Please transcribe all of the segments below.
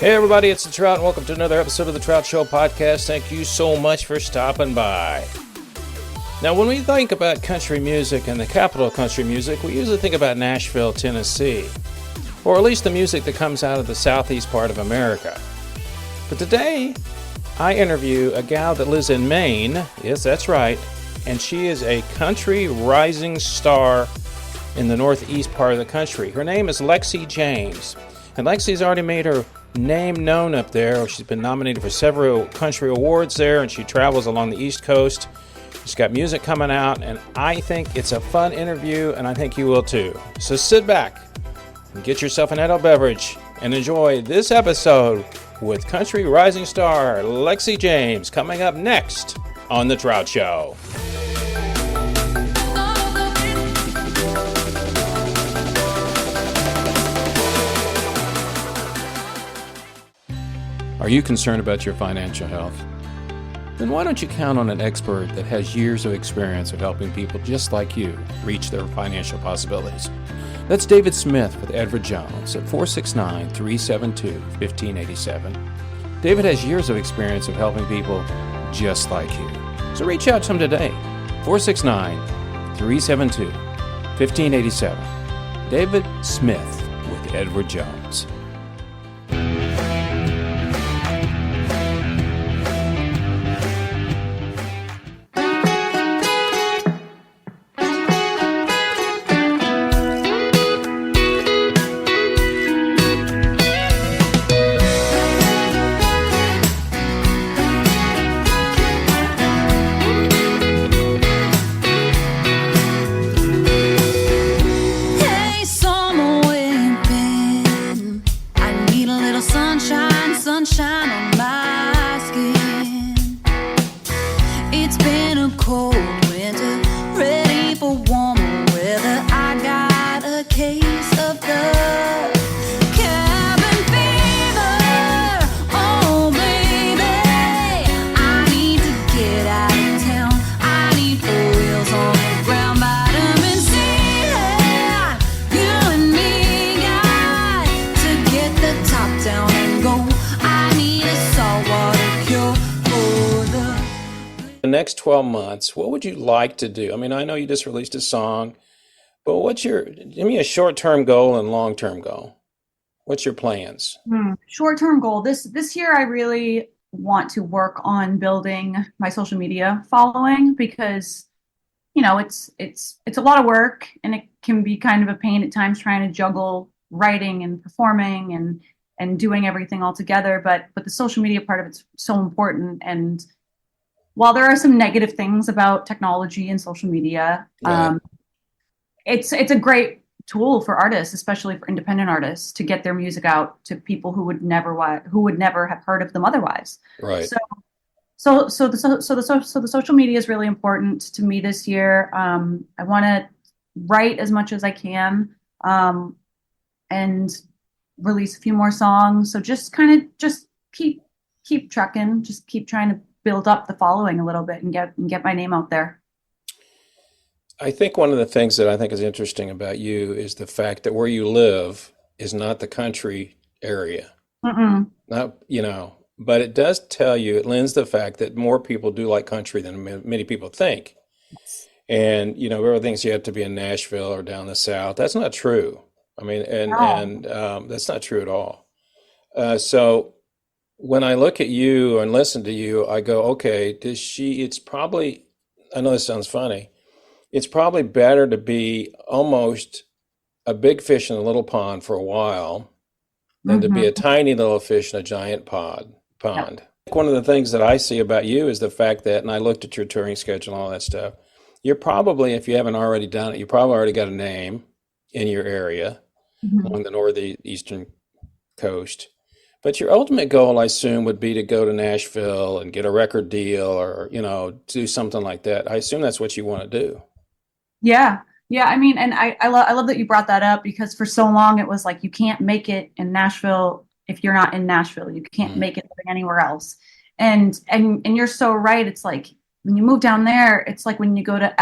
Hey everybody, it's the Trout, and welcome to another episode of the Trout Show podcast. Thank you so much for stopping by. Now, when we think about country music and the capital of country music, we usually think about Nashville, Tennessee, or at least the music that comes out of the southeast part of America. But today, I interview a gal that lives in Maine. Yes, that's right. And she is a country rising star in the northeast part of the country. Her name is Lexi James. And Lexi's already made her name known up there. She's been nominated for several country awards there, and she travels along the East Coast. She's got music coming out, and I think it's a fun interview, and I think you will too. So sit back and get yourself an adult beverage and enjoy this episode with country rising star Lexi James, coming up next on The Trout Show. Are you concerned about your financial health? Then why don't you count on an expert that has years of experience of helping people just like you reach their financial possibilities? That's David Smith with Edward Jones at 469-372-1587. David has years of experience of helping people just like you. So reach out to him today, 469-372-1587. David Smith with Edward Jones. Next 12 months, what would you like to do? I mean, I know you just released a song, but give me a short-term goal and long-term goal. What's your plans? Short-term goal. This year, I really want to work on building my social media following because, you know, it's a lot of work and it can be kind of a pain at times trying to juggle writing and performing and doing everything all together. But the social media part of it's so important. And while there are some negative things about technology and social media, it's a great tool for artists, especially for independent artists, to get their music out to people who would never have heard of them otherwise. Right. So the social media is really important to me this year. I want to write as much as I can, and release a few more songs. So just keep trucking, just keep trying to build up the following a little bit and get my name out there. I think one of the things that I think is interesting about you is the fact that where you live is not the country area. Not, but it does tell you, it lends the fact that more people do like country than many people think. Yes. And, everyone thinks you have to be in Nashville or down the South. That's not true. I mean, and that's not true at all. So when I look at you and listen to you, I go, okay, it's probably, I know this sounds funny, it's probably better to be almost a big fish in a little pond for a while than to be a tiny little fish in a giant pond. Yep. One of the things that I see about you is the fact that, and I looked at your touring schedule and all that stuff, you're probably, if you haven't already done it, you probably already got a name in your area along the northeastern coast. But your ultimate goal, I assume, would be to go to Nashville and get a record deal or, do something like that. I assume that's what you want to do. Yeah. Yeah. I mean, and I love that you brought that up because for so long it was like, you can't make it in Nashville if you're not in Nashville. You can't make it living anywhere else. And you're so right. It's like when you move down there, it's like when you go to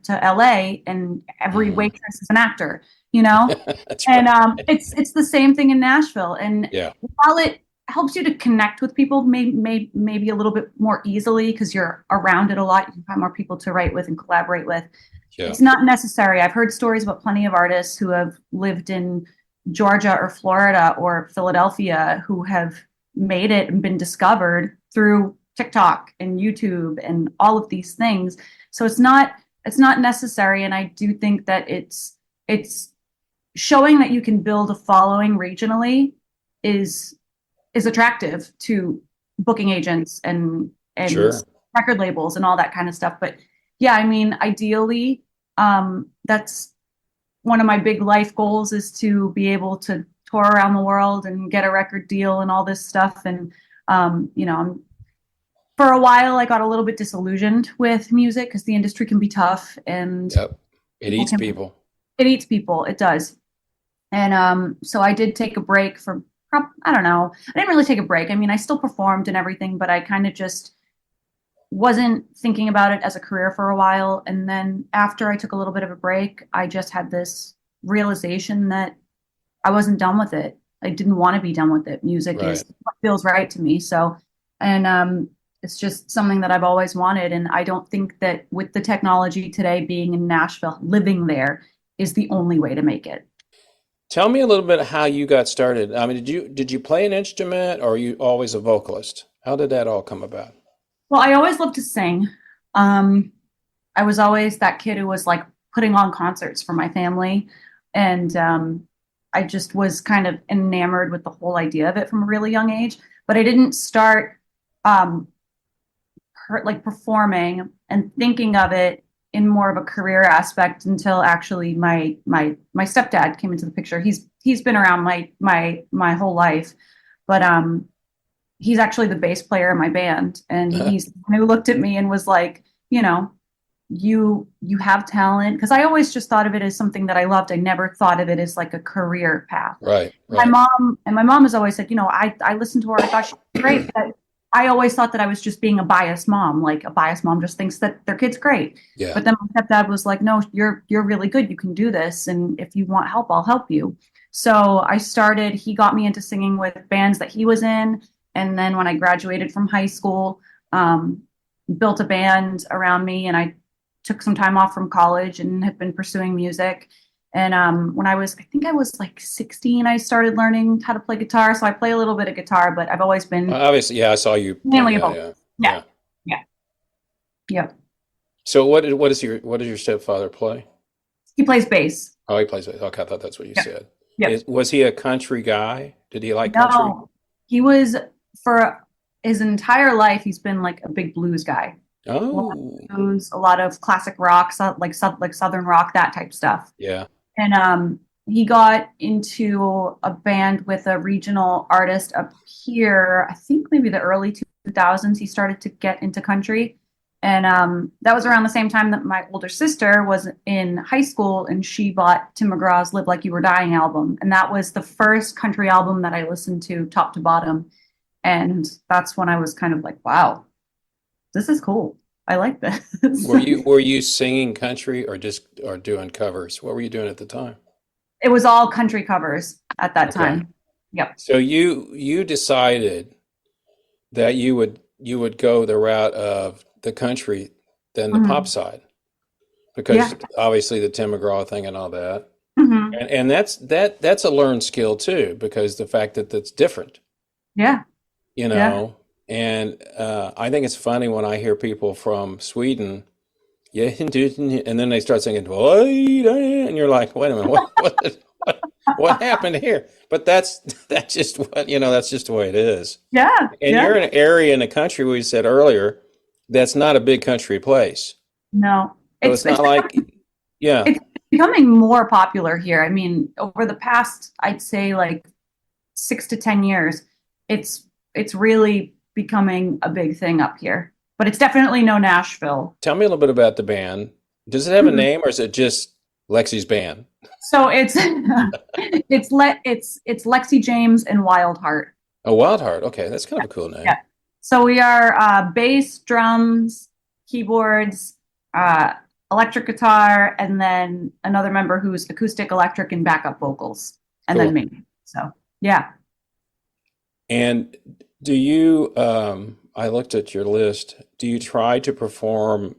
LA and every waitress is an actor. you know? That's And right. it's the same thing in Nashville. And Yeah. while it helps you to connect with people maybe a little bit more easily because you're around it a lot, you can find more people to write with and collaborate with. Yeah. It's not necessary. I've heard stories about plenty of artists who have lived in Georgia or Florida or Philadelphia who have made it and been discovered through TikTok and YouTube and all of these things. So it's not necessary. And I do think that it's showing that you can build a following regionally is attractive to booking agents and Sure. record labels and all that kind of stuff. But yeah, I mean, ideally, that's one of my big life goals is to be able to tour around the world and get a record deal and all this stuff. And for a while, I got a little bit disillusioned with music because the industry can be tough and Yep. It people eats can people. it eats people. It does. And so I did take a break for, I don't know. I didn't really take a break. I mean, I still performed and everything, but I kind of just wasn't thinking about it as a career for a while. And then after I took a little bit of a break, I just had this realization that I wasn't done with it. I didn't want to be done with it. Music Right. is what feels right to me. So, and it's just something that I've always wanted. And I don't think that with the technology today, being in Nashville, living there is the only way to make it. Tell me a little bit how you got started. I mean, did you play an instrument or are you always a vocalist? How did that all come about? Well, I always loved to sing. Um, I was always that kid who was like putting on concerts for my family. And I just was kind of enamored with the whole idea of it from a really young age. But I didn't start um, like performing and thinking of it in more of a career aspect until actually my stepdad came into the picture. He's been around my whole life, but he's actually the bass player in my band, and he's the one who looked at me and was like, you have talent, because I always just thought of it as something that I loved. I never thought of it as like a career path. Right, My right. mom has always said, I listened to her. I thought she was great, but I always thought that I was just being a biased mom. Like a biased mom just thinks that their kid's great. Yeah. But then my stepdad was like, no, you're really good. You can do this. And if you want help, I'll help you. So he got me into singing with bands that he was in. And then when I graduated from high school, built a band around me, and I took some time off from college and have been pursuing music. And when I think I was like 16, I started learning how to play guitar. So I play a little bit of guitar, but I've always been Well, obviously, yeah, I saw you play. mainly a Yeah, vocalist. yeah, Yeah, yeah. yeah, yeah. So what does your stepfather play? He plays bass. Oh, he plays bass. Okay, I thought that's what you Yeah, said. yeah. Was he a country guy? Did he like country? No, he was for his entire life. He's been like a big blues guy. A lot Oh, of blues, a lot of classic rock, like Southern rock, that type stuff. yeah. And he got into a band with a regional artist up here. I think maybe the early 2000s. He started to get into country. And that was around the same time that my older sister was in high school, and she bought Tim McGraw's Live Like You Were Dying album. And that was the first country album that I listened to top to bottom. And that's when I was kind of like, wow, this is cool. I like this. Were you singing country or doing covers? What were you doing at the time? It was all country covers at that Okay. time. Yep. So you decided that you would go the route of the country than the pop Hmm. side Yeah. because obviously the Tim McGraw thing and all that. Hmm. And that's a learned skill too, because the fact that that's different, Yeah. you Yeah. know. And I think it's funny when I hear people from Sweden, yeah, and then they start singing, "Oj, oj," and you're like, wait a minute, what happened here? But that's just that's just the way it is. Yeah. And Yeah. you're in an area in the country we said earlier that's not a big country place. No, So it's it's not like, yeah, it's becoming more popular here. I mean, over the past, I'd say like 6 to 10 years, it's really becoming a big thing up here. But it's definitely no Nashville. tell me a little bit about the band. Does it have a Mhm. name or is it just Lexi's band? So it's it's Lexi James and Wild Heart. Oh, Wild Heart. Okay, that's kind Yeah, of a cool name. yeah. So we are bass, drums, keyboards, uh, electric guitar, and then another member who's acoustic, electric, and backup vocals, and then Cool. me. So yeah. And do you, I looked at your list. Do you try to perform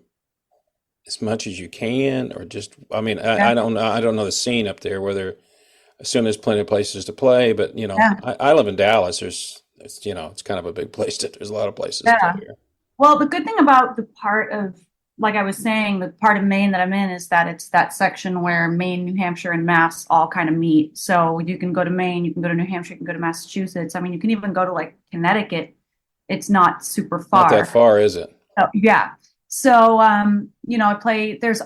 as much as you can, or just, I mean, Yeah. I don't know the scene up there, whether, I assume there's plenty of places to play, but Yeah. I live in Dallas. It's kind of a big place there's a lot of places to play Yeah. here. Well, the good thing about the part of, like I was saying, the part of Maine that I'm in is that it's that section where Maine, New Hampshire, and Mass all kind of meet. So you can go to Maine, you can go to New Hampshire, you can go to Massachusetts. I mean, you can even go to like Connecticut. It's not super Not that far. far, is it? Oh, yeah. So, I play, there's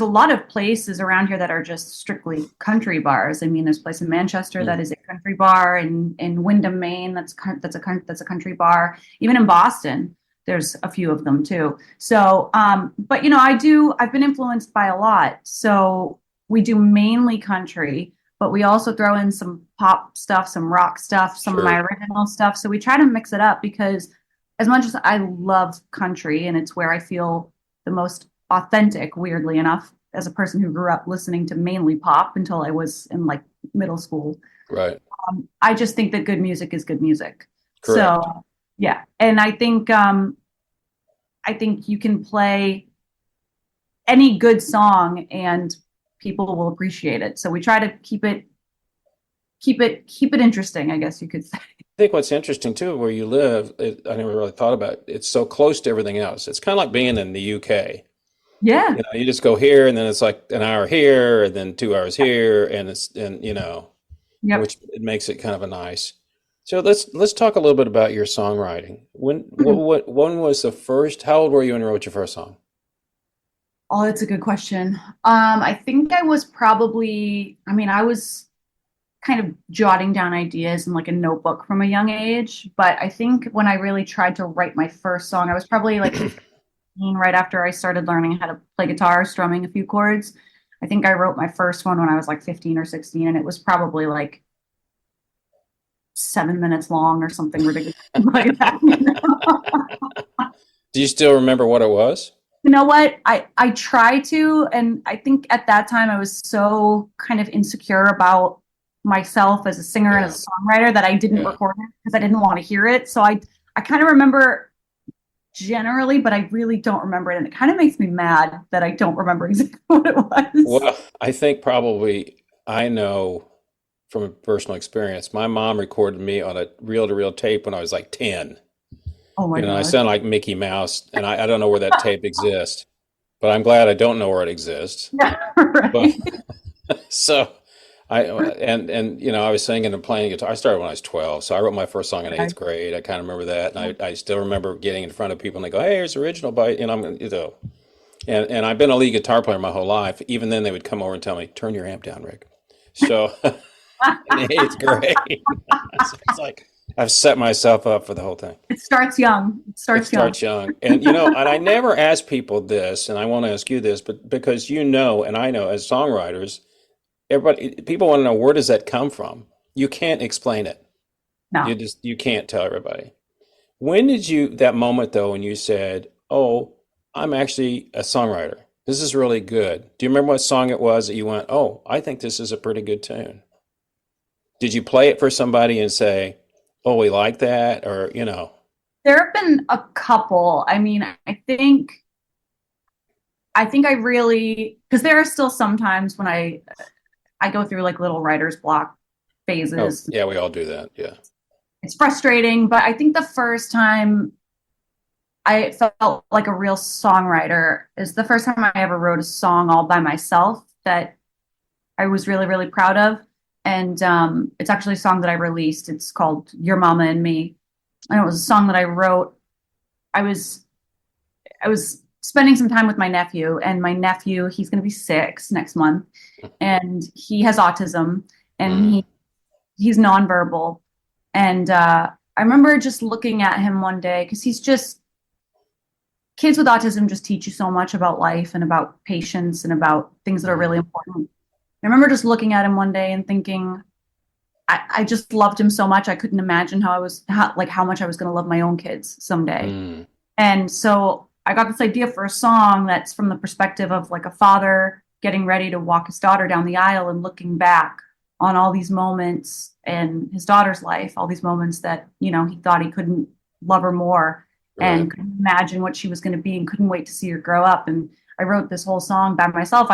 a lot of places around here that are just strictly country bars. I mean, there's a place in Manchester that Mm. is a country bar, in Wyndham, Maine, that's a country bar. Even in Boston, there's a few of them too. So, but I've been influenced by a lot. So we do mainly country, but we also throw in some pop stuff, some rock stuff, some of my Sure. original stuff. So we try to mix it up because as much as I love country and it's where I feel the most authentic, weirdly enough, as a person who grew up listening to mainly pop until I was in like middle school, Right. I just think that good music is good music. Correct. So yeah, and I think you can play any good song and people will appreciate it. So we try to keep it interesting, I guess you could say. I think what's interesting too, where you live, I never really thought about it. It's so close to everything else. It's kind of like being in the UK. Yeah. You just go here, and then it's like an hour here, and then 2 hours here, Yep. which it makes it kind of a nice. So let's talk a little bit about your songwriting. When was the first? How old were you when you wrote your first song? Oh, that's a good question. I think I was probably, I mean, I was kind of jotting down ideas in like a notebook from a young age. But I think when I really tried to write my first song, I was probably like 15, right after I started learning how to play guitar, strumming a few chords. I think I wrote my first one when I was like 15 or 16, and it was probably like 7 minutes long or something ridiculous like that. Do you still remember what it was? You know what? I try to, and I think at that time I was so kind of insecure about myself as a singer and Yeah, as a songwriter that I didn't yeah. record it because I didn't want to hear it. So I kind of remember generally, but I really don't remember it, and it kind of makes me mad that I don't remember exactly what it was. Well, I think probably I know from a personal experience. My mom recorded me on a reel-to-reel tape when I was like 10. Oh my I God. sound like Mickey Mouse, and I don't know where that tape exists, but I'm glad I don't know where it exists. Yeah, But right. so I was singing and playing guitar. I started when I was 12, so I wrote my first song in eighth Okay. grade. I kind of remember that, and I still remember getting in front of people and they go, "Hey, here's the original by," and I've been a lead guitar player my whole life. Even then, they would come over and tell me, "Turn your amp down, Rick." So in eighth grade, so it's like I've set myself up for the whole thing. It starts young. It It starts young. starts young. And I never ask people this, and I want to ask you this, but because and I know as songwriters, people want to know, where does that come from? You can't explain it. No. You can't tell everybody. When did that moment though, when you said, "Oh, I'm actually a songwriter. This is really good." Do you remember what song it was that you went, "Oh, I think this is a pretty good tune"? Did you play it for somebody and say, "Oh, we like that," or There have been a couple. I mean, I think I really, because there are still some times when I go through like little writer's block Oh, phases. yeah, we all do that. Yeah. It's frustrating, but I think the first time I felt like a real songwriter is the first time I ever wrote a song all by myself that I was really, really proud of. And it's actually a song that I released. It's called Your Mama and Me. And it was a song that I wrote. I was I was spending some time with my nephew, and my nephew, he's going to be 6 next month, and he has autism, and Mm, he's nonverbal. And I remember just looking at him one day because kids with autism just teach you so much about life and about patience and about things that are really mm, important. I remember just looking at him one day and thinking, I just loved him so much. I couldn't imagine how much I was going to love my own kids someday. mm. And so I got this idea for a song that's from the perspective of like a father getting ready to walk his daughter down the aisle and looking back on all these moments in his daughter's life, all these moments that, you know, he thought he couldn't love her more Right. and couldn't imagine what she was going to be and couldn't wait to see her grow up. And I wrote this whole song by myself.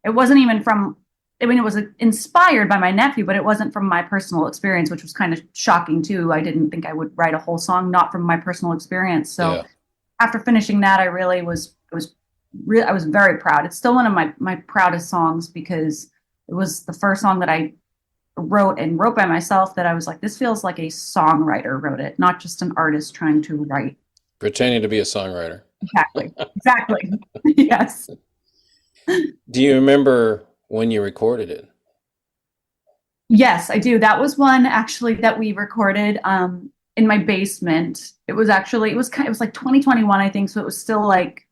It wasn't even from, I mean, it was inspired by my nephew, but it wasn't from my personal experience, which was kind of shocking too. I didn't think I would write a whole song not from my personal experience. So Yeah. after finishing that, I really I was very proud. It's still one of my proudest songs because it was the first song that I wrote by myself that I was like, this feels like a songwriter wrote it, not just an artist trying to write. Pretending to be a songwriter. Exactly. Exactly. Yes. Do you remember when you recorded it? Yes, I do. That was one actually that we recorded in my basement. It was like 2021, I think. So it was still like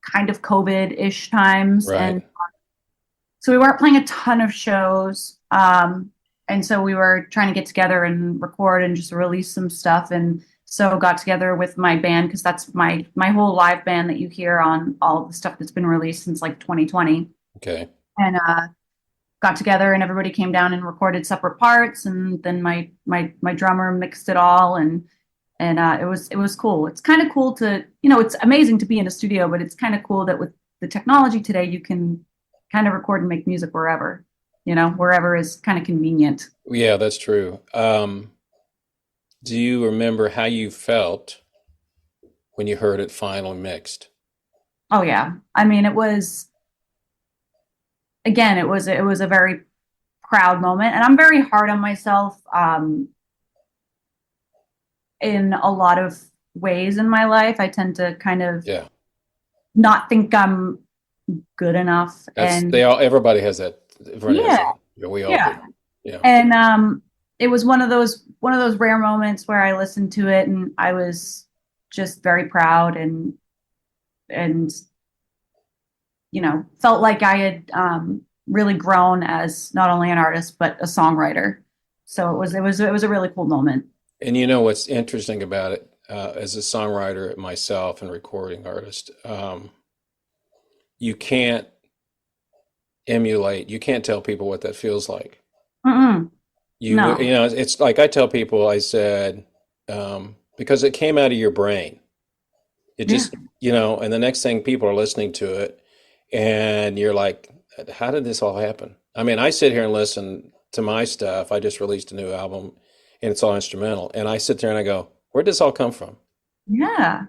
kind of COVID-ish times. And Right. so we weren't playing a ton of shows. And so we were trying to get together and record and just release some stuff. And so got together with my band because that's my whole live band that you hear on all of the stuff that's been released since like 2020. Okay. And got together and everybody came down and recorded separate parts. And then my drummer mixed it all and it was cool. It's kind of cool to, you know, it's amazing to be in a studio, but it's kind of cool that with the technology today, you can kind of record and make music wherever, you know, wherever is kind of convenient. Yeah, that's true. Do you remember how you felt when you heard it finally mixed? Oh yeah. I mean, it was, again, it was a very proud moment and I'm very hard on myself in a lot of ways in my life. I tend to kind of Yeah. not think I'm good enough. And Everybody has that. Everybody has yeah, that. Yeah, we all do. yeah. Yeah. And it was one of those rare moments where I listened to it and I was just very proud and you know, felt like I had really grown as not only an artist but a songwriter. So it was a really cool moment. And you know what's interesting about it, as a songwriter myself and recording artist, you can't emulate, you can't tell people what that feels like. Mm-mm. You No. know, it's like I tell people, I said, because it came out of your brain. It Yeah. just, you know, and the next thing people are listening to it, and you're like, how did this all happen? I mean, I sit here and listen to my stuff. I just released a new album and it's all instrumental. And I sit there and I go, where'd this all come from? Yeah.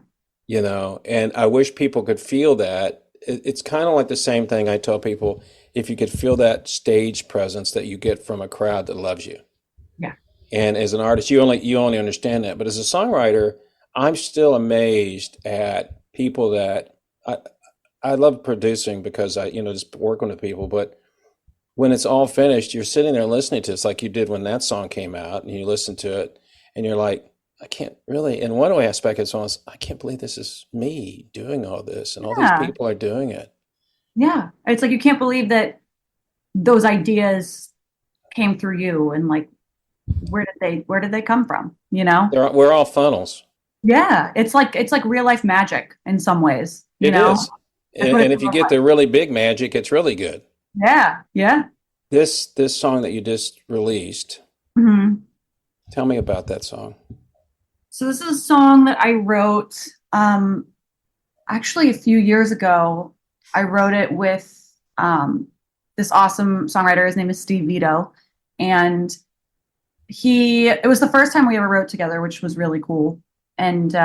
You know, and I wish people could feel that. It's kind of like the same thing I tell people, if you could feel that stage presence that you get from a crowd that loves you. Yeah. And as an artist, you only understand that. But as a songwriter, I'm still amazed at people that I love producing because I, you know, just working with people. But when it's all finished, you're sitting there listening to it. It's like you did when that song came out, and you listen to it, and you're like, I can't really. In one way, aspect, it's almost, I can't believe this is me doing all this, and all these Yeah. people are doing it. Yeah. It's like you can't believe that those ideas came through you and like where did they come from? You know? We're all funnels. Yeah. It's like real life magic in some ways, you It know? is. That's what it And if you feels get like. the really big magic, it's really good. Yeah. Yeah. This song that you just released, Hmm. tell me about that song. So this is a song that I wrote actually a few years ago. I wrote it with this awesome songwriter. His name is Steve Vito. And it was the first time we ever wrote together, which was really cool. And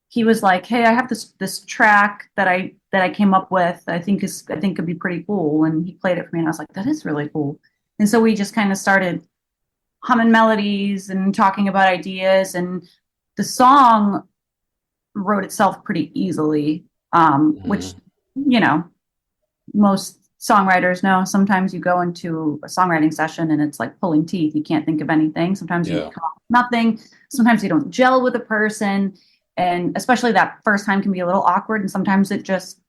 he was like, "Hey, I have this track that I came up with. I think could be pretty cool." And he played it for me, and I was like, "That is really cool." And so we just kind of started humming melodies and talking about ideas, and the song wrote itself pretty easily, which Hmm. you know most songwriters know. Sometimes you go into a songwriting session and it's like pulling teeth. You can't think of anything. Sometimes you Yeah. come up with nothing. Sometimes you don't gel with a person. And especially that first time can be a little awkward. And sometimes it just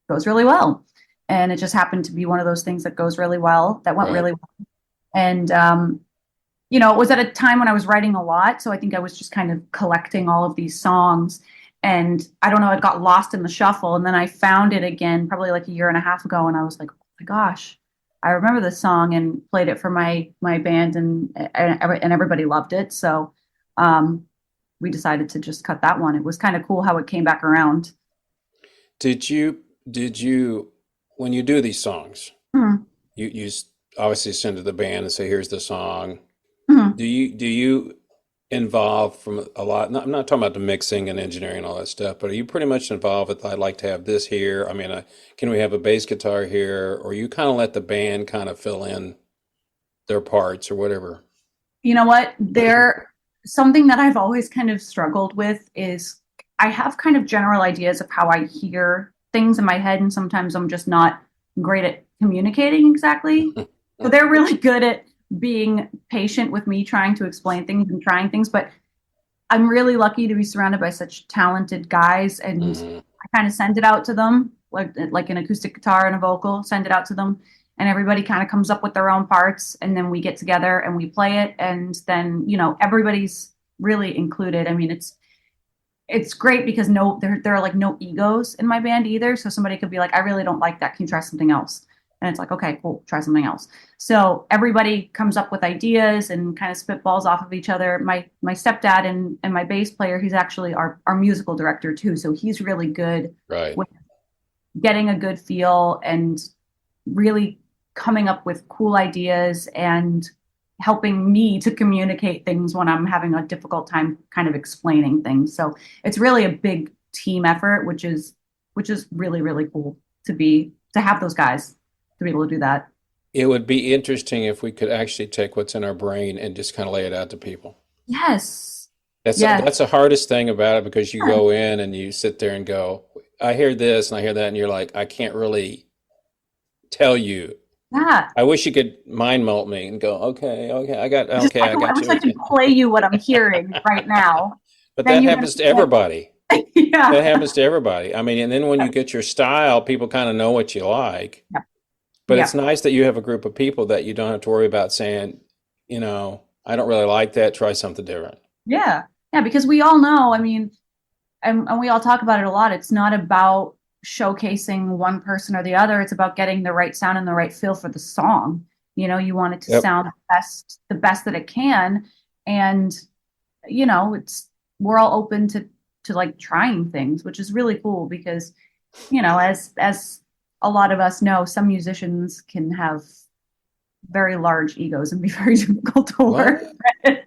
goes really well. And it just happened to be one of those things that goes really well, that went Right. really well. And, you know, it was at a time when I was writing a lot. So I think I was just kind of collecting all of these songs. And I don't know, it got lost in the shuffle. And then I found it again probably like a year and a half ago. And I was like, oh my gosh, I remember this song, and played it for my band, and everybody loved it. So we decided to just cut that one. It was kind of cool how it came back around. Did you when you do these songs, Mhm. you obviously send to the band and say, here's the song. Mhm. Do you involve from a lot? I'm not talking about the mixing and engineering and all that stuff, but are you pretty much involved with, I'd like to have this here? I mean, can we have a bass guitar here? Or you kind of let the band kind of fill in their parts or whatever? You know what? Something that I've always kind of struggled with is I have kind of general ideas of how I hear things in my head, and sometimes I'm just not great at communicating exactly. So they're really good at being patient with me trying to explain things and trying things, but I'm really lucky to be surrounded by such talented guys, and Hmm. I kind of send it out to them, like an acoustic guitar and a vocal, send it out to them, and everybody kind of comes up with their own parts, and then we get together and we play it, and then everybody's really included. I mean, it's great because there are like no egos in my band either. So somebody could be like, I really don't like that. Can you try something else? And it's like, okay, cool, try something else. So everybody comes up with ideas and kind of spitballs off of each other. My stepdad and my bass player, he's actually our musical director too. So he's really good Right. with getting a good feel and really coming up with cool ideas and helping me to communicate things when I'm having a difficult time kind of explaining things. So it's really a big team effort, which is really, really cool to have those guys to be able to do that. It would be interesting if we could actually take what's in our brain and just kind of lay it out to people. Yes. Yes. That's the hardest thing about it, because you go in and you sit there and go, I hear this and I hear that, and you're like, I can't really tell you. Yeah. I wish you could mind melt me and go, Just I I got wish you. I could play you what I'm hearing right now. But Then that you happens to understand. everybody. Yeah. That happens to everybody. I mean, and then when you get your style, people kind of know what you like. Yeah. But it's Yeah. nice that you have a group of people that you don't have to worry about saying, I don't really like that. Try something different. Yeah. Yeah. Because we all know, I mean, and we all talk about it a lot. It's not about showcasing one person or the other. It's about getting the right sound and the right feel for the song. You want it to Yep. sound the best that it can. And, it's we're all open to like trying things, which is really cool because, as a lot of us know, some musicians can have very large egos and be very difficult to work What? with.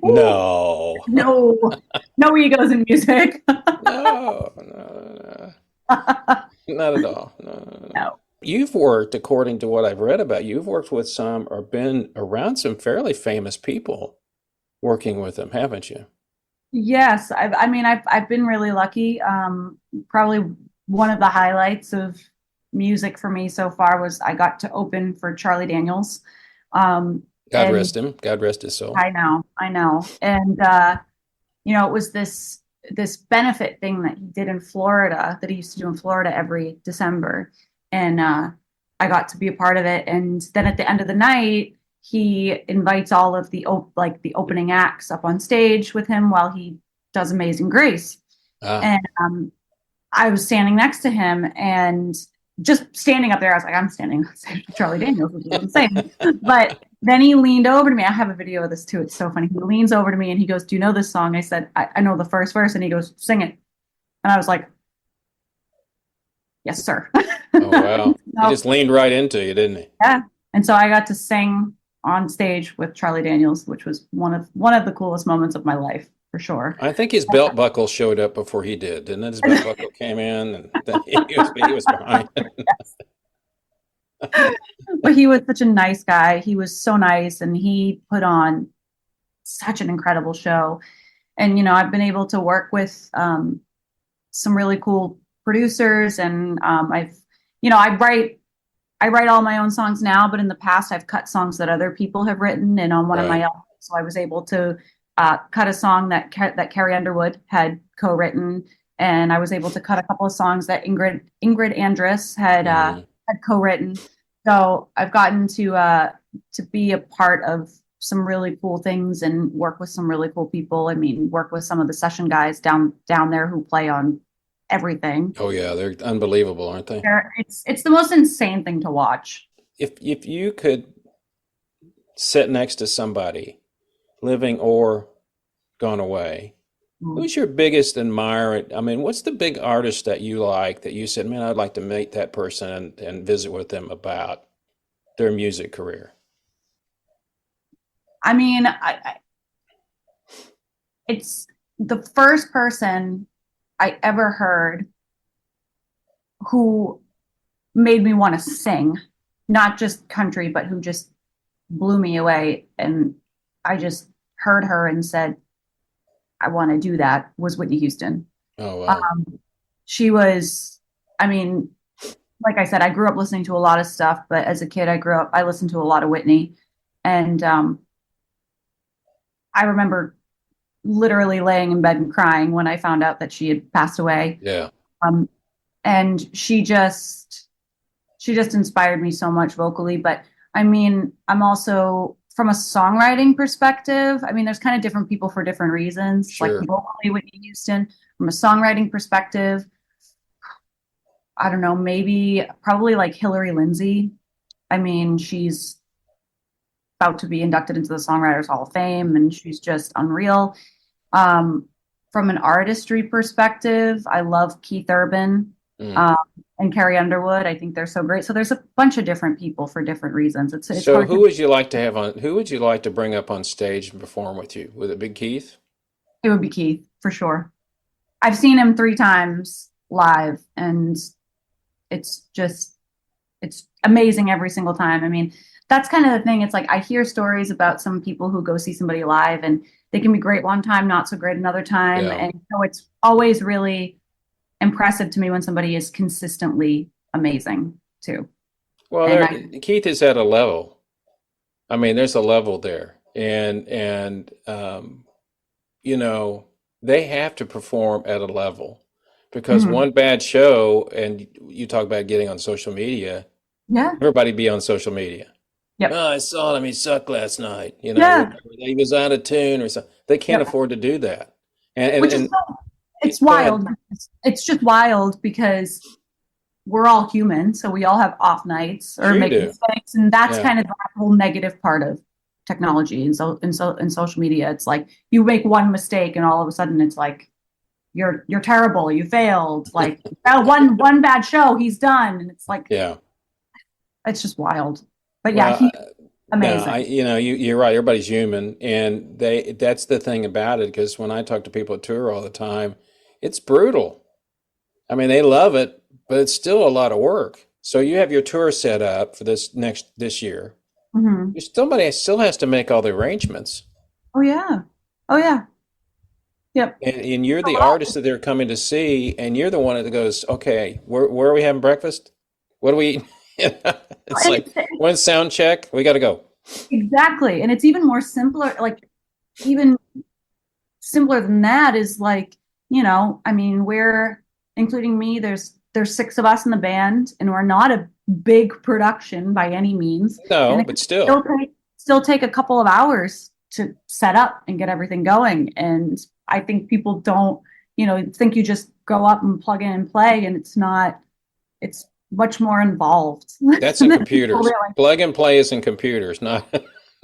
Ooh, No. no, no egos in music. No, no, no, not at all. No, no, no. No. You've worked, according to what I've read about you, you've worked with some or been around some fairly famous people working with them, haven't you? Yes, I mean, I've been really lucky. Probably one of the highlights of music for me so far was I got to open for Charlie Daniels. God And rest him. God rest his soul. I know. And it was this benefit thing that he did in Florida, that he used to do in Florida every December. And I got to be a part of it. And then at the end of the night, he invites all of the opening acts up on stage with him while he does Amazing Grace. Ah, And I was standing next to him, and just standing up there, I was like, I'm standing on stage with Charlie Daniels, which is insane. But then he leaned over to me. I have a video of this too. It's so funny. He leans over to me and he goes, do you know this song? I said, I know the first verse. And he goes, sing it. And I was like, yes, sir. oh wow. He So, just leaned right into you, didn't he? yeah. And so I got to sing on stage with Charlie Daniels, which was one of the coolest moments of my life, for sure. I think his belt buckle showed up before he did, didn't it? His belt buckle came in and then he was behind. But he was such a nice guy. He was so nice, and he put on such an incredible show. And I've been able to work with some really cool producers, and I write all my own songs now, but in the past I've cut songs that other people have written and on one of my Right. albums. So I was able to cut a song that Carrie Underwood had co-written, and I was able to cut a couple of songs that Ingrid Andress had Hmm. co-written. So I've gotten to be a part of some really cool things and work with some really cool people. I mean, work with some of the session guys down there who play on everything. Oh yeah, they're unbelievable, aren't they? It's the most insane thing to watch. If you could sit next to somebody, living or gone away, Mm. who's your biggest admirer? I mean, what's the big artist that you like that you said, man, I'd like to meet that person and visit with them about their music career? I mean, it's the first person I ever heard who made me want to sing, not just country, but who just blew me away. And I just heard her and said, I want to do that, was Whitney Houston. Oh wow. Um, she was, I mean, like I said, I grew up listening to a lot of stuff, but as a kid, I listened to a lot of Whitney. And I remember literally laying in bed and crying when I found out that she had passed away. Yeah. Um, and she just inspired me so much vocally. But I mean, I'm also from a songwriting perspective. I mean, there's kind of different people for different reasons. Like Sure. vocally, Whitney Houston. From a songwriting perspective, I don't know, maybe probably like Hillary Lindsey. I mean, she's about to be inducted into the Songwriters Hall of Fame, and she's just unreal. Um, from an artistry perspective, I love Keith Urban. Mm. Um, and Carrie Underwood. I think they're so great. So there's a bunch of different people for different reasons. It's So hard who to. would you like to have on? Who would you like to bring up on stage and perform with you? Would it be Keith? It would be Keith for sure. I've seen him 3 times live, and it's amazing every single time. I mean, that's kind of the thing. It's like I hear stories about some people who go see somebody live, and they can be great one time, not so great another time, Yeah. and so it's always really impressive to me when somebody is consistently amazing too. Well, And Keith is at a level. I mean, there's a level there, you know, they have to perform at a level because Mhm. one bad show, and you talk about getting on social media, Yeah, everybody be on social media. yep, Oh, I saw him, he sucked last night, yeah, or he was out of tune or something. They can't yep. afford to do that. And and Which is and it's go ahead. wild. It's just wild because we're all human, so we all have off nights or Sure you make do. mistakes, and that's Yeah. kind of the whole negative part of technology and in social media. It's like you make one mistake, and all of a sudden, it's like you're terrible, you failed. Like one bad show, he's done, and it's like Yeah. it's just wild. But yeah, Well, he's no, amazing. you're right. Everybody's human, and that's the thing about it. Because when I talk to people at tour all the time, it's brutal. I mean, they love it, but it's still a lot of work. So you have your tour set up for this year. Hmm. Somebody still has to make all the arrangements, Oh yeah, oh yeah, yep. and you're the artist that they're coming to see, and you're the one that goes, okay, where are we having breakfast? What do we eat? It's And like, when's sound check? We got to go. exactly, and it's even more simpler. Like even simpler than that is like, I mean, we're including me, there's 6 of us in the band, and we're not a big production by any means. And No, it but can still, still take a couple of hours to set up and get everything going. And I think people don't, think you just go up and plug in and play, and it's not, it's much more involved that's in than people computers. realize. Plug and play is in computers, not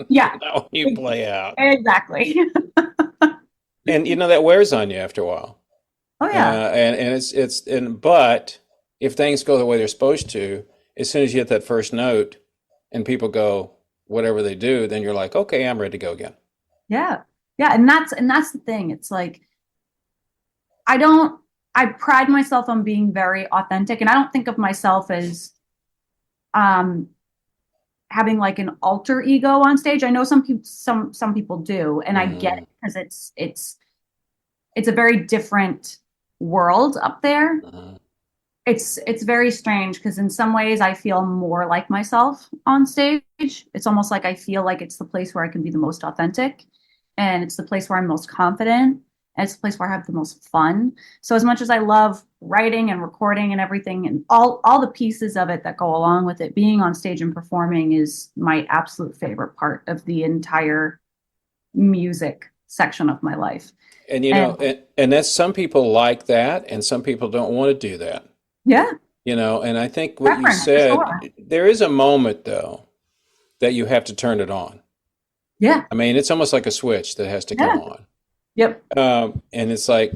Yeah, not when you play out. exactly. And that wears on you after a while. Oh yeah. And but if things go the way they're supposed to, as soon as you hit that first note and people go whatever they do, then you're like, okay, I'm ready to go again. Yeah. Yeah. And that's the thing. It's like, I pride myself on being very authentic, and I don't think of myself as um having like an alter ego on stage. I know some people do, and I get Hmm. it because it's a very different world up there. Hmm. It's very strange because in some ways I feel more like myself on stage. It's almost like I feel like it's the place where I can be the most authentic, and it's the place where I'm most confident. and it's a place where I have the most fun. So as much as I love writing and recording and everything and all the pieces of it that go along with it, being on stage and performing is my absolute favorite part of the entire music section of my life. And you know, and that's some people like that, and some people don't want to do that. Yeah, You know, and I think what you preference for said, sure. there is a moment though that you have to turn it on. Yeah, I mean, it's almost like a switch that has to come yeah, on. yep, And it's like,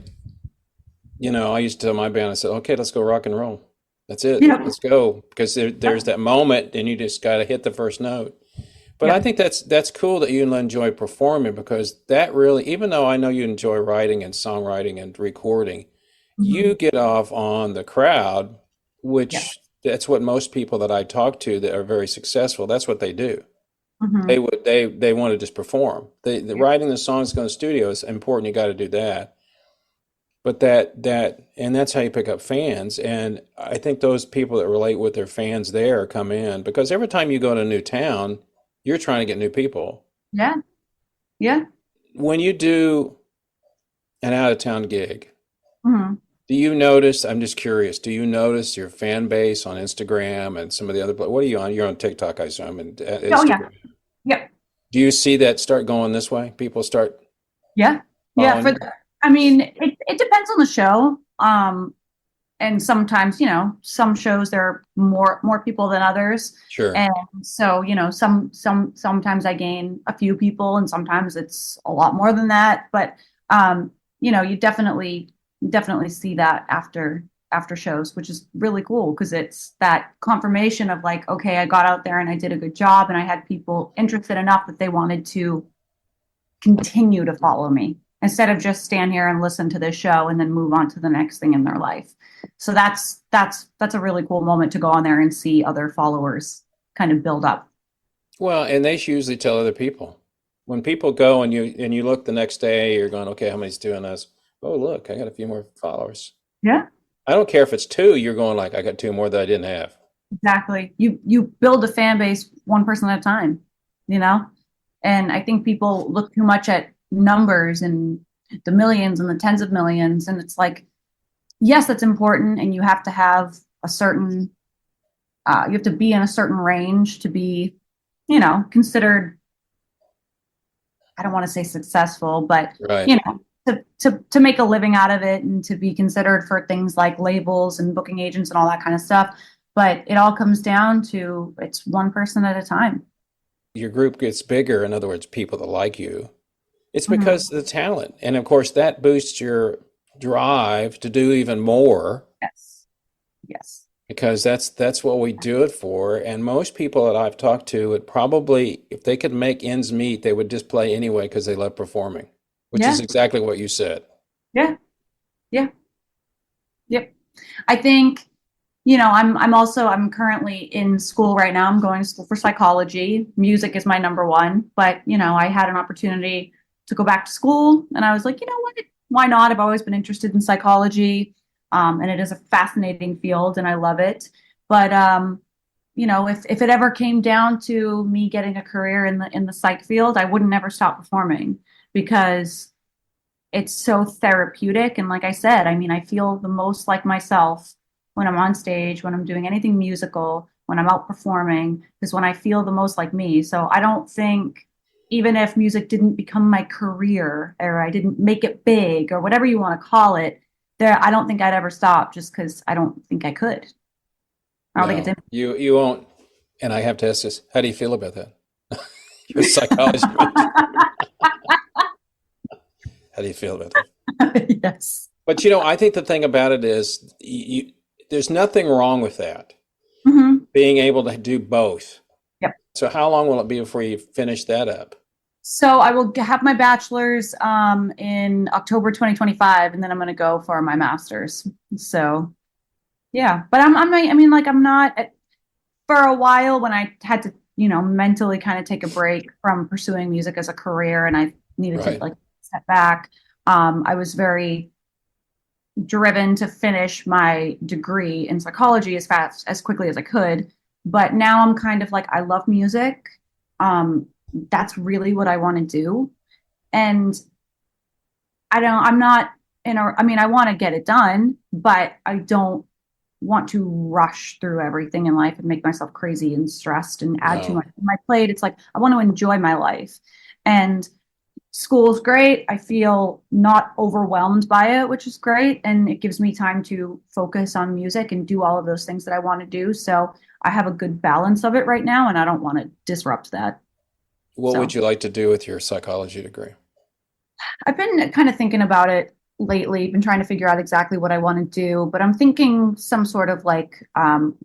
you know, I used to tell my band, I said, okay, let's go rock and roll. That's it. yep, Let's go. Because there's yep, that moment and you just got to hit the first note. But I yep. think that's cool that you enjoy performing because that really, even though I know you enjoy writing and songwriting and recording, Hmm. you get off on the crowd, Yeah. which that's what most people that I talk to that are very successful, that's what they do. Hmm. They want to just perform. The Yep. writing the songs, going to the studio is important. You got to do that. But and that's how you pick up fans. And I think those people that relate with their fans there come in because every time you go to a new town, you're trying to get new people. Yeah. Yeah. When you do an out of town gig, Hmm. do you notice? I'm just curious. Do you notice your fan base on Instagram and some of the other? What are you on? You're on TikTok, I assume, and Oh yeah. Instagram. Yep. Do you see that start going this way? People start Yeah. Yeah. following you? I mean, it depends on the show. And sometimes, some shows there are more people than others. Sure. And so, sometimes I gain a few people and sometimes it's a lot more than that. But you definitely see that after shows, which is really cool because it's that confirmation of like, okay, I got out there and I did a good job and I had people interested enough that they wanted to continue to follow me instead of just stand here and listen to this show and then move on to the next thing in their life. So that's a really cool moment to go on there and see other followers kind of build up. Well, and they usually tell other people. When people go and you look the next day, you're going, okay, how many's doing this? Oh, look, I got a few more followers. Yeah, I don't care if it's two, you're going like, I got two more that I didn't have. exactly. You build a fan base one person at a time, you know? And I think people look too much at numbers and the millions and the tens of millions. And it's like, yes, that's important. And you have to have you have to be in a certain range to be, considered, I don't want to say successful, but, Right. to make a living out of it and to be considered for things like labels and booking agents and all that kind of stuff. But it all comes down to it's one person at a time. Your group gets bigger, in other words, people that like you. It's Mhm. because of the talent. And of course, that boosts your drive to do even more Yes. Yes. because that's what we do it for. And most people that I've talked to would probably, if they could make ends meet, they would just play anyway because they love performing, which is Yeah. exactly what you said. Yeah. Yeah. Yep. I think, I'm currently in school right now. I'm going to school for psychology. Music is my number one, but I had an opportunity to go back to school and I was like, you know what? Why not? I've always been interested in psychology. And it is a fascinating field and I love it. But if it ever came down to me getting a career in the psych field, I wouldn't ever stop performing because it's so therapeutic. And like I said, I mean, I feel the most like myself when I'm on stage, when I'm doing anything musical, when I'm out performing, is when I feel the most like me. So I don't think, even if music didn't become my career or I didn't make it big or whatever you want to call it, I don't think I'd ever stop just because I don't think I could. I don't think it's No, in. you won't. And I have to ask this, how do you feel about that? You're a psychology major. How do you feel about that? Yes. But I think the thing about it is there's nothing wrong with that, Hmm. being able to do both. Yep. So how long will it be before you finish that up? So I will have my bachelor's in October 2025, and then I'm going to go for my master's. So yeah, but I mean, like I'm not for a while when I had to, mentally kind of take a break from pursuing music as a career, and I needed to Right. like step back. I was very driven to finish my degree in psychology as quickly as I could. But now I'm kind of like, I love music. That's really what I want to do. And I'm not I mean, I want to get it done, but I don't want to rush through everything in life and make myself crazy and stressed and add too No. much to my plate. It's like, I want to enjoy my life. And school's great. I feel not overwhelmed by it, which is great. And it gives me time to focus on music and do all of those things that I want to do. So I have a good balance of it right now, and I don't want to disrupt that. What So would you like to do with your psychology degree? I've been kind of thinking about it lately, been trying to figure out exactly what I want to do, but I'm thinking some sort of like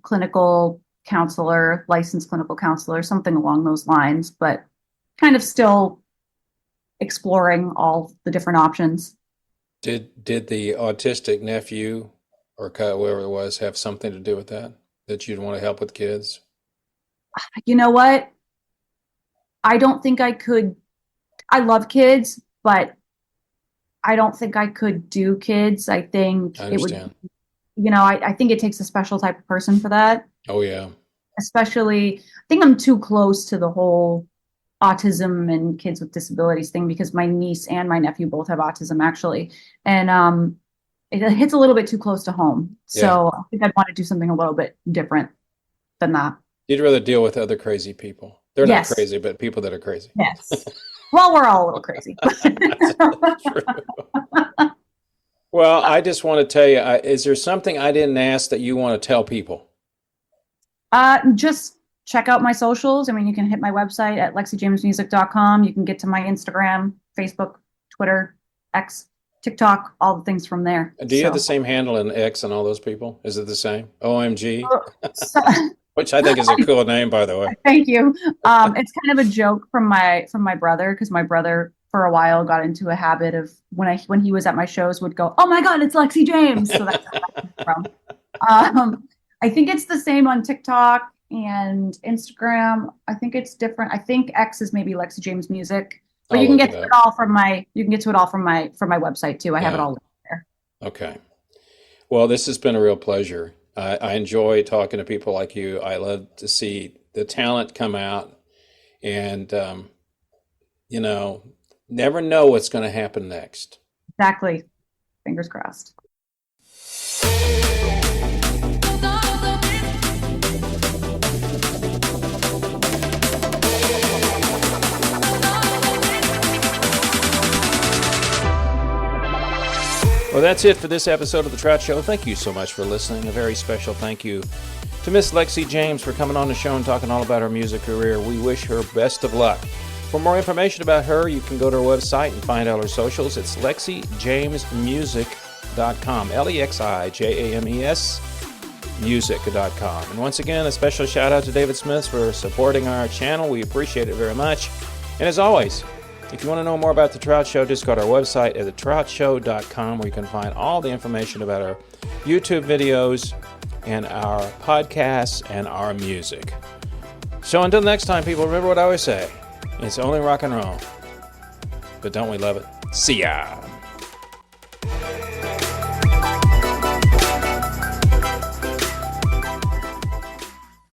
clinical counselor, licensed clinical counselor, something along those lines, but kind of still exploring all the different options. Did the autistic nephew or whoever it was have something to do with that? That you'd want to help with kids? You know what? I don't think I could. I love kids, but I don't think I could do kids. I think I it would, understand. I think it takes a special type of person for that. Oh yeah. Especially, I think I'm too close to the whole autism and kids with disabilities thing because my niece and my nephew both have autism actually. And it hits a little bit too close to home. Yeah. So I think I'd want to do something a little bit different than that. You'd rather deal with other crazy people. They're not Yes. crazy, but people that are crazy. Yes. Well, we're all a little crazy. That's true. Well, I just want to tell you, is there something I didn't ask that you want to tell people? Just check out my socials. I mean, you can hit my website at lexijamesmusic.com. You can get to my Instagram, Facebook, Twitter, X, TikTok, all the things from there. Do you have the So, same handle in X and all those people? Is it the same? OMG? so Which I think is a cool name, by the way. thank you. It's kind of a joke from my brother because my brother for a while got into a habit of when he was at my shows would go, "Oh my God, it's Lexi James." So that's where that came from. I think it's the same on TikTok and Instagram. I think it's different. I think X is maybe Lexi James Music, but I'll you can look get it to up. it all from my website too. I have it Yeah. all there. Okay. Well, this has been a real pleasure. I enjoy talking to people like you. I love to see the talent come out and, you know, never know what's going to happen next. Exactly. Fingers crossed. Well, that's it for this episode of The Trout Show. Thank you so much for listening. A very special thank you to Miss Lexi James for coming on the show and talking all about her music career. We wish her best of luck. For more information about her, you can go to her website and find all her socials. It's lexijamesmusic.com. LEXIJAMES music.com. And once again, a special shout out to David Smith for supporting our channel. We appreciate it very much. And as always, if you want to know more about The Trout Show, just go to our website at thetroutshow.com where you can find all the information about our YouTube videos and our podcasts and our music. So until next time, people, remember what I always say. It's only rock and roll. But don't we love it? See ya!